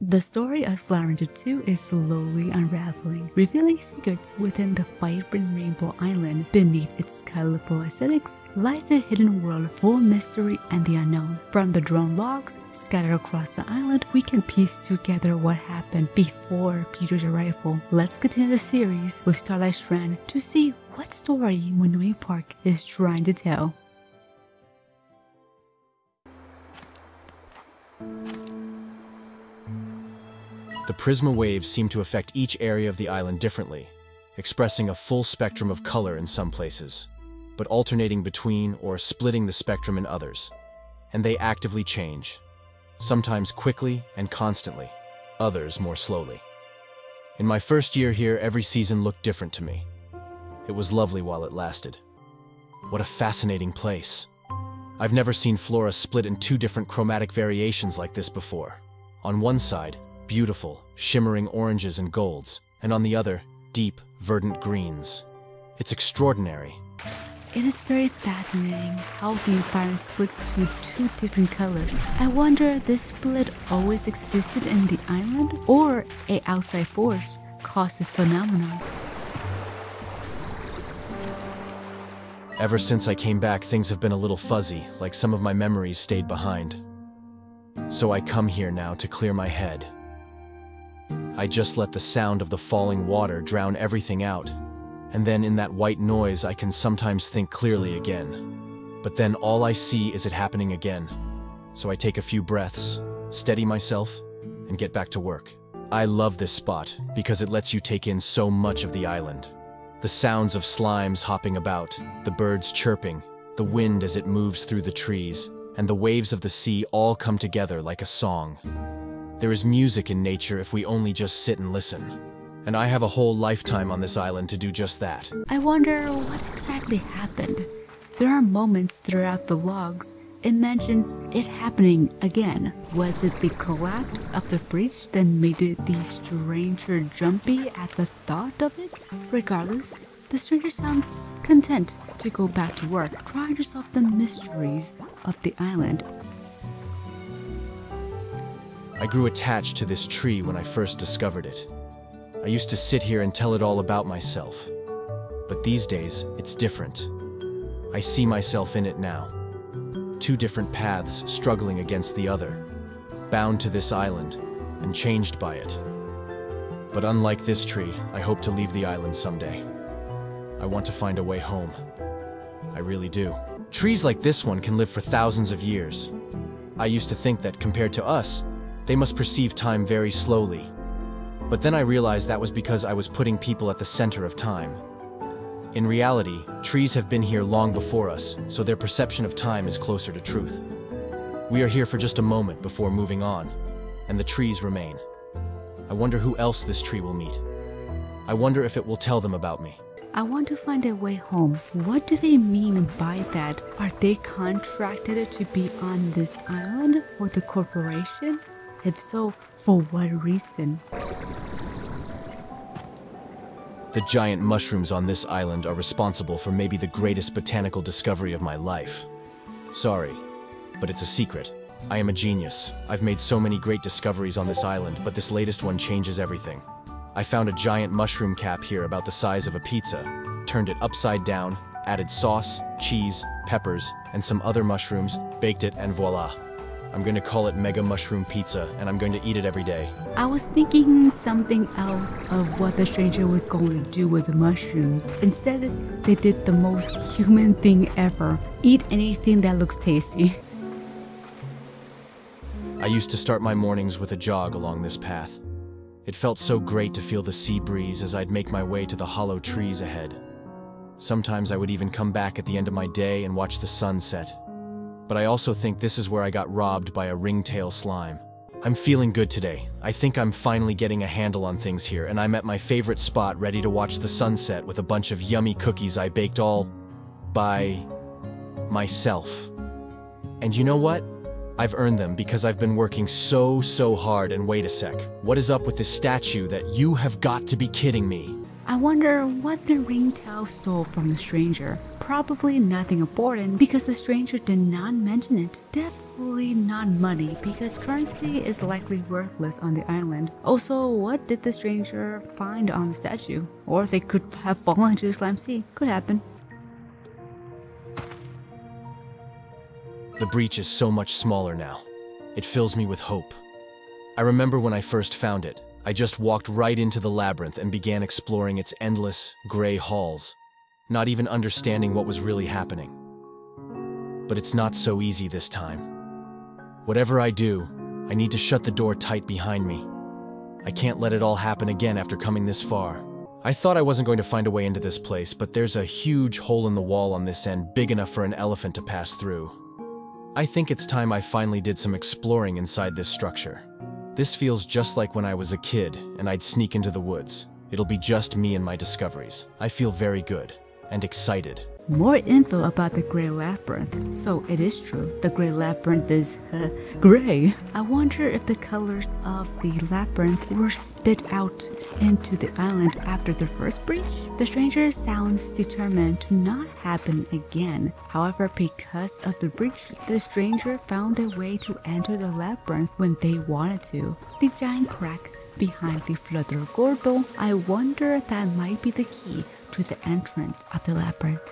The story of Starlight 2 is slowly unraveling, revealing secrets within the vibrant Rainbow Island. Beneath its colorful aesthetics lies a hidden world full of mystery and the unknown. From the drone logs scattered across the island, we can piece together what happened before Peter's arrival. Let's continue the series with Starlight Strand to see what story Moonway Park is trying to tell. The Prisma waves seem to affect each area of the island differently, expressing a full spectrum of color in some places, but alternating between or splitting the spectrum in others. And they actively change, sometimes quickly and constantly, others more slowly. In my first year here, every season looked different to me. It was lovely while it lasted. What a fascinating place. I've never seen flora split in two different chromatic variations like this before. On one side, beautiful, shimmering oranges and golds, and on the other, deep, verdant greens. It's extraordinary. It is very fascinating how the environment splits to two different colors. I wonder if this split always existed in the island, or an outside force caused this phenomenon. Ever since I came back, things have been a little fuzzy, like some of my memories stayed behind. So I come here now to clear my head. I just let the sound of the falling water drown everything out, and then in that white noise I can sometimes think clearly again. But then all I see is it happening again. So I take a few breaths, steady myself, and get back to work. I love this spot because it lets you take in so much of the island. The sounds of slimes hopping about, the birds chirping, the wind as it moves through the trees, and the waves of the sea all come together like a song. There is music in nature if we only just sit and listen. And I have a whole lifetime on this island to do just that. I wonder what exactly happened. There are moments throughout the logs it mentions it happening again. Was it the collapse of the bridge that made the stranger jumpy at the thought of it? Regardless, the stranger sounds content to go back to work, trying to solve the mysteries of the island. I grew attached to this tree when I first discovered it. I used to sit here and tell it all about myself. But these days, it's different. I see myself in it now. Two different paths struggling against the other, bound to this island and changed by it. But unlike this tree, I hope to leave the island someday. I want to find a way home. I really do. Trees like this one can live for thousands of years. I used to think that compared to us, they must perceive time very slowly. But then I realized that was because I was putting people at the center of time. In reality, trees have been here long before us, so their perception of time is closer to truth. We are here for just a moment before moving on, and the trees remain. I wonder who else this tree will meet. I wonder if it will tell them about me. I want to find a way home. What do they mean by that? Are they contracted to be on this island for the corporation? If so, for what reason? The giant mushrooms on this island are responsible for maybe the greatest botanical discovery of my life. Sorry, but it's a secret. I am a genius. I've made so many great discoveries on this island, but this latest one changes everything. I found a giant mushroom cap here about the size of a pizza, turned it upside down, added sauce, cheese, peppers, and some other mushrooms, baked it, and voila. I'm going to call it Mega Mushroom Pizza, and I'm going to eat it every day. I was thinking something else of what the stranger was going to do with the mushrooms. Instead, they did the most human thing ever. Eat anything that looks tasty. I used to start my mornings with a jog along this path. It felt so great to feel the sea breeze as I'd make my way to the hollow trees ahead. Sometimes I would even come back at the end of my day and watch the sun set. But I also think this is where I got robbed by a ringtail slime. I'm feeling good today. I think I'm finally getting a handle on things here, and I'm at my favorite spot ready to watch the sunset with a bunch of yummy cookies I baked all by myself. And you know what? I've earned them because I've been working so hard. And wait a sec. What is up with this statue that you have got to be kidding me? I wonder what the ringtail stole from the stranger. Probably nothing important because the stranger did not mention it. Definitely not money because currency is likely worthless on the island. Also, what did the stranger find on the statue? Or they could have fallen into the slime sea. Could happen. The breach is so much smaller now. It fills me with hope. I remember when I first found it. I just walked right into the labyrinth and began exploring its endless, gray halls, not even understanding what was really happening. But it's not so easy this time. Whatever I do, I need to shut the door tight behind me. I can't let it all happen again after coming this far. I thought I wasn't going to find a way into this place, but there's a huge hole in the wall on this end, big enough for an elephant to pass through. I think it's time I finally did some exploring inside this structure. This feels just like when I was a kid and I'd sneak into the woods. It'll be just me and my discoveries. I feel very good and excited. More info about the Grey Labyrinth. So it is true, the Grey Labyrinth is grey. I wonder if the colors of the labyrinth were spit out into the island after the first breach. The stranger sounds determined to not happen again. However, because of the breach, the stranger found a way to enter the labyrinth when they wanted to. The giant crack behind the flutter gordo, I wonder if that might be the key to the entrance of the labyrinth.